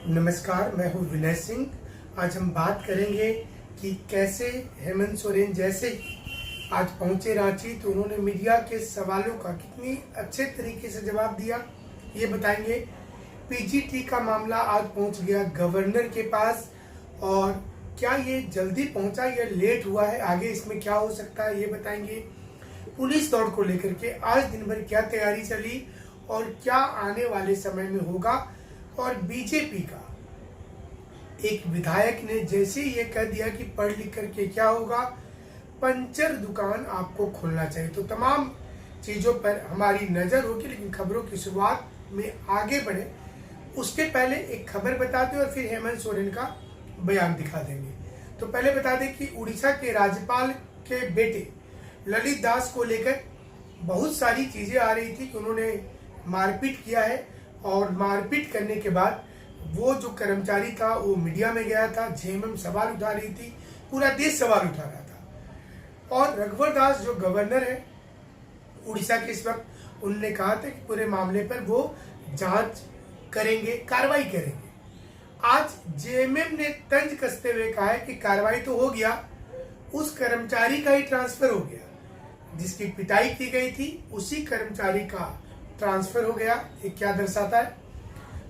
नमस्कार, मैं हूं विनय सिंह। आज हम बात करेंगे कि कैसे हेमंत सोरेन जैसे आज पहुंचे रांची तो उन्होंने मीडिया के सवालों का कितनी अच्छे तरीके से जवाब दिया, ये बताएंगे। पीजीटी का मामला आज पहुंच गया गवर्नर के पास, और क्या ये जल्दी पहुंचा या लेट हुआ है, आगे इसमें क्या हो सकता है, ये बताएंगे। पुलिस दौड़ को लेकर के आज दिन भर क्या तैयारी चली और क्या आने वाले समय में होगा। और बीजेपी का एक विधायक ने जैसे ये कह दिया कि पढ़ लिख करके क्या होगा, पंचर दुकान आपको खोलना चाहिए। तो तमाम चीजों पर हमारी नजर होगी, लेकिन खबरों की शुरुआत में आगे बढ़े उसके पहले एक खबर बता दें और फिर हेमंत सोरेन का बयान दिखा देंगे। तो पहले बता दें कि उड़ीसा के राज्यपाल के बेटे ललित दास को लेकर बहुत सारी चीजें आ रही थी कि उन्होंने मारपीट किया है, और मारपीट करने के बाद वो जो कर्मचारी था वो मीडिया में गया था, जेएमएम सवाल उठा रही थी, पूरा देश सवाल उठा रहा था। और रघुवर दास जो गवर्नर है उड़ीसा के इस वक्त, उन्होंने कहा था कि पूरे मामले पर वो जांच करेंगे, कार्रवाई करेंगे। आज जेएमएम ने तंज कसते हुए कहा है कि कार्रवाई तो हो गया, उस कर्मचारी का ही ट्रांसफर हो गया, जिसकी पिटाई की गई थी उसी कर्मचारी का ट्रांसफर हो गया। ये क्या दर्शाता है,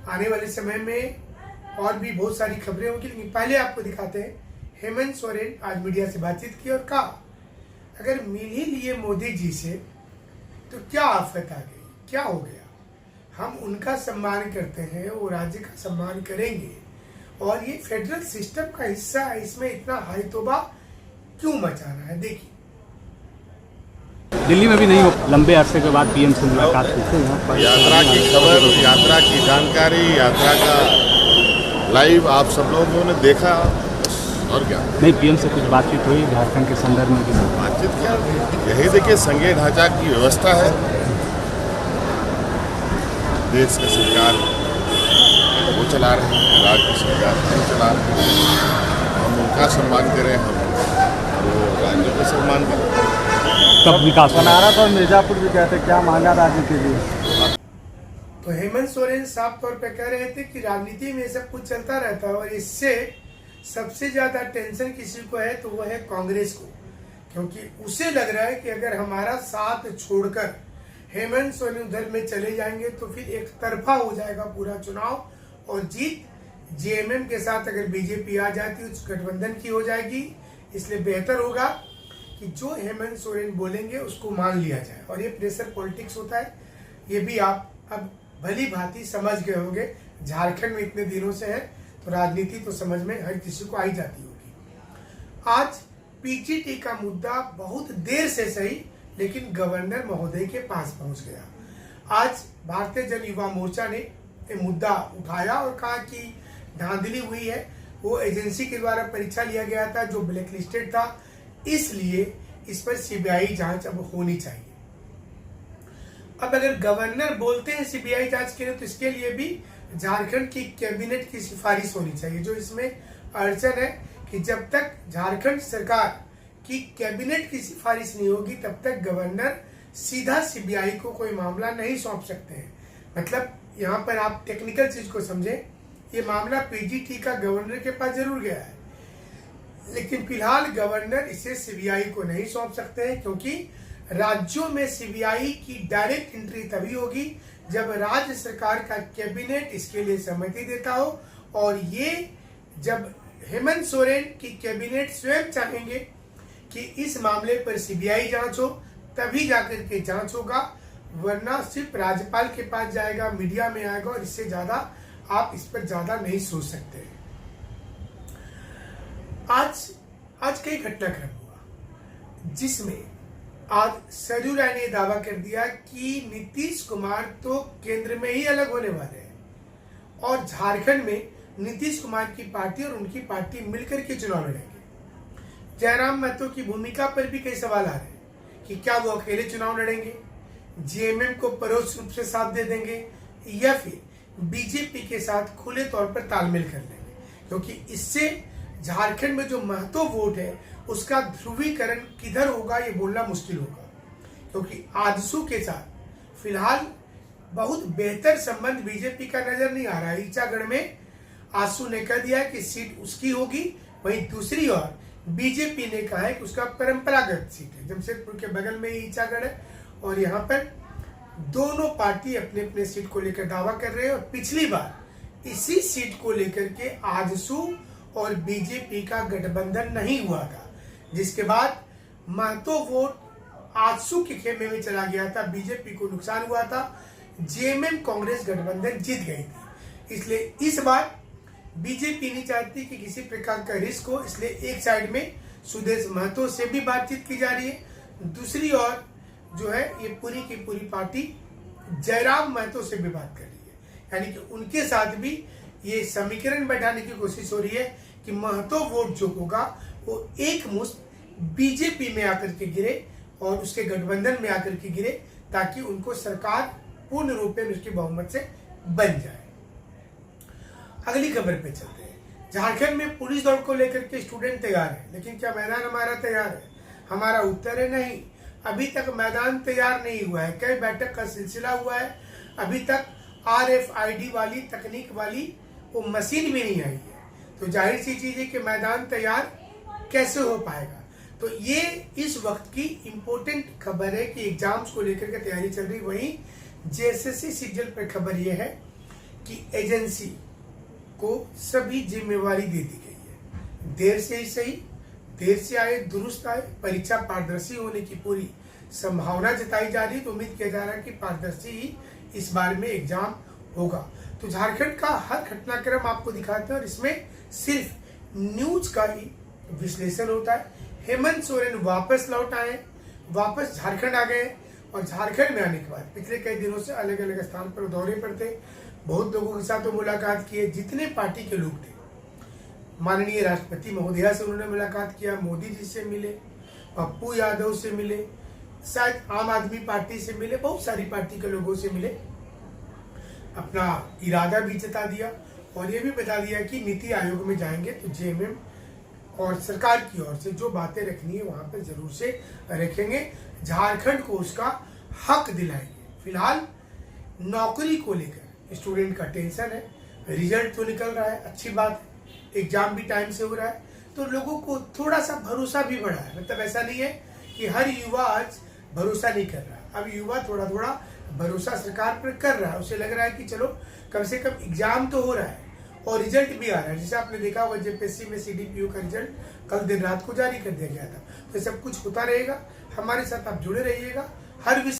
आने वाले समय में और भी बहुत सारी खबरें होंगी, लेकिन पहले आपको दिखाते हैं। हेमंत सोरेन आज मीडिया से बातचीत की और कहा अगर मिल ही लिए मोदी जी से तो क्या आफत आ गई, क्या हो गया। हम उनका सम्मान करते हैं, वो राज्य का सम्मान करेंगे, और ये फेडरल सिस्टम का हिस्सा है, इसमें इतना हाई तौबा क्यों मचाना है। देखिए, दिल्ली में भी नहीं हो, लंबे अरसे के बाद पीएम से मुलाकात हुई। यात्रा की खबर, यात्रा की जानकारी, यात्रा का लाइव आप सब लोगों ने देखा, और क्या नहीं, पीएम से कुछ बातचीत हुई झारखंड के संदर्भ में भी? बातचीत क्या, यही देखिए संघीय ढांचा की व्यवस्था है, देश की सरकार वो चला रहे हैं, राज्य की सरकार वो चला रहे हैं। हम उनका सम्मान करें, हम वो राज्यों का सम्मान करें। तब विकास बनारस और मिर्जापुर भी कहते क्या मांगा राज्य के लिए। तो हेमंत सोरेन साफ तौर पर कह रहे थे कि राजनीति में सब कुछ चलता रहता है, और इससे सबसे ज्यादा टेंशन किसी को है तो वो है कांग्रेस को, क्योंकि उसे लग रहा है कि अगर हमारा साथ छोड़कर हेमंत सोरेन उधर में चले जाएंगे तो फिर एक तरफा हो जाएगा पूरा चुनाव, और जीत जेएमएम के साथ अगर बीजेपी आ जाती है उस गठबंधन की हो जाएगी। इसलिए बेहतर होगा कि जो हेमंत सोरेन बोलेंगे उसको मान लिया जाए, और ये प्रेशर पॉलिटिक्स होता है, ये भी आप अब भली भांति समझ गए होंगे। झारखंड में इतने दिनों से है तो राजनीति तो समझ में हर किसी को आई जाती होगी। आज पीजीटी का मुद्दा बहुत देर से सही, लेकिन गवर्नर महोदय के पास पहुंच गया। आज भारतीय जन युवा मोर्चा ने ये मुद्दा उठाया और कहा कि धांधली हुई है, वो एजेंसी के द्वारा परीक्षा लिया गया था जो ब्लैक लिस्टेड था, इसलिए इस पर सीबीआई जांच अब होनी चाहिए। अब अगर गवर्नर बोलते हैं सीबीआई जांच के लिए, तो इसके लिए भी झारखंड की कैबिनेट की सिफारिश होनी चाहिए। जो इसमें अड़चन है कि जब तक झारखंड सरकार की कैबिनेट की सिफारिश नहीं होगी तब तक गवर्नर सीधा सीबीआई को कोई मामला नहीं सौंप सकते हैं। मतलब यहाँ पर आप टेक्निकल चीज को समझें, ये मामला पीजीटी का गवर्नर के पास जरूर गया है, लेकिन फिलहाल गवर्नर इसे सीबीआई को नहीं सौंप सकते हैं, क्योंकि राज्यों में सीबीआई की डायरेक्ट एंट्री तभी होगी जब राज्य सरकार का कैबिनेट इसके लिए सहमति देता हो, और ये जब हेमंत सोरेन की कैबिनेट स्वयं चाहेंगे कि इस मामले पर सीबीआई जांच हो, तभी जाकर के जांच होगा, वरना सिर्फ राज्यपाल के पास जाएगा, मीडिया में आएगा, और इससे ज्यादा आप इस पर ज्यादा नहीं सोच सकते। आज कई घटनाक्रम हुआ जिसमें आज सरयू राय ने दावा कर दिया कि नीतीश कुमार तो केंद्र में ही अलग होने वाले हैं, और झारखंड में नीतीश कुमार की पार्टी और उनकी पार्टी मिलकर के चुनाव लड़ेंगे। जयराम महतो की भूमिका पर भी कई सवाल आ रहे हैं कि क्या वो अकेले चुनाव लड़ेंगे, जेएमएम को परोक्ष रूप से साथ दे देंगे, या फिर बीजेपी के साथ खुले तौर पर तालमेल कर लेंगे, क्योंकि इससे झारखंड में जो महतो वोट है उसका ध्रुवीकरण किधर होगा ये बोलना मुश्किल होगा, क्योंकि आजसू के साथ फिलहाल बहुत बेहतर संबंध बीजेपी का नजर नहीं आ रहा है। ईचागढ़ में आजसू ने कह दिया कि सीट उसकी होगी, वहीं दूसरी ओर बीजेपी ने कहा है कि उसका परंपरागत सीट है। जमशेदपुर के बगल में ही ईचागढ़ है और यहाँ पर दोनों पार्टी अपने अपने सीट को लेकर दावा कर रहे हैं। और पिछली बार इसी सीट को लेकर के आजसू और बीजेपी का गठबंधन नहीं हुआ था, जिसके बाद महतो वोट आजसू के खेमे में चला गया था, बीजेपी को नुकसान हुआ था, जेएमएम कांग्रेस गठबंधन जीत गई थी। इसलिए इस बार बीजेपी नहीं चाहती कि किसी प्रकार का रिस्क हो, इसलिए एक साइड में सुदेश महतो से भी बातचीत की जा रही है, दूसरी ओर जो है ये पूरी की पूरी पार्टी जयराम महतो से भी बात कर रही है, यानी कि उनके साथ भी ये समीकरण बैठाने की कोशिश हो रही है कि महतो वोट जो होगा वो एक मुश्त बीजेपी में आकर के गिरे और उसके गठबंधन में आकर के गिरे, ताकि उनको सरकार पूर्ण रूप में उसकी बहुमत से बन जाए। अगली खबर पे चलते हैं। झारखंड में पुलिस दौड़ को लेकर के स्टूडेंट तैयार है, लेकिन क्या मैदान हमारा तैयार है? हमारा उत्तर है नहीं। अभी तक मैदान तैयार नहीं हुआ है। कई बैठक का सिलसिला हुआ है, अभी तक RFID वाली तकनीक वाली वो मशीन भी नहीं आई है। तो जाहिर सी चीज है कि मैदान तैयार कैसे हो पाएगा। तो ये इस वक्त की इम्पोर्टेंट खबर है कि एग्जाम्स को लेकर के तैयारी चल रही। वहीं JSSC सीजल पर खबर यह है कि एजेंसी को सभी जिम्मेवारी दे दी गई है। देर से ही सही, देर से आए दुरुस्त आए, परीक्षा पारदर्शी होने की पूरी संभावना जताई जा रही है। तो उम्मीद किया जा रहा है कि पारदर्शी ही इस बार में एग्जाम होगा। तो झारखंड का हर घटनाक्रम आपको दिखाते हैं और इसमें सिर्फ न्यूज का ही विश्लेषण होता है। हेमंत सोरेन वापस लौट आए, वापस झारखंड आ गए और झारखंड में आने के बाद पिछले कई दिनों से अलग अलग स्थान पर दौरे पर थे, बहुत लोगों के साथ मुलाकात किए। जितने पार्टी के लोग थे, माननीय राष्ट्रपति महोदया से उन्होंने मुलाकात किया, मोदी जी से मिले, पप्पू यादव से मिले, शायद आम आदमी पार्टी से मिले, बहुत सारी पार्टी के लोगों से मिले, अपना इरादा भी जता दिया और ये भी बता दिया कि नीति आयोग में जाएंगे तो जेएमएम और सरकार की ओर से जो बातें रखनी है वहां पर जरूर से रखेंगे, झारखंड को उसका हक दिलाएंगे। फिलहाल नौकरी को लेकर स्टूडेंट का टेंशन है, रिजल्ट तो निकल रहा है, अच्छी बात है, एग्जाम भी टाइम से हो रहा है, तो लोगों को थोड़ा सा भरोसा भी बढ़ा है। मतलब ऐसा नहीं है कि हर युवा आज भरोसा नहीं कर रहा, अब युवा थोड़ा थोड़ा भरोसा सरकार पर कर रहा है। उसे लग रहा है कि चलो कम से कम एग्जाम तो हो रहा है और रिजल्ट भी आ रहा है। जैसे आपने देखा हुआ JPSC में CDPO का रिजल्ट कल दिन रात को जारी कर दिया गया था। तो सब कुछ होता रहेगा, हमारे साथ आप जुड़े रहिएगा। हर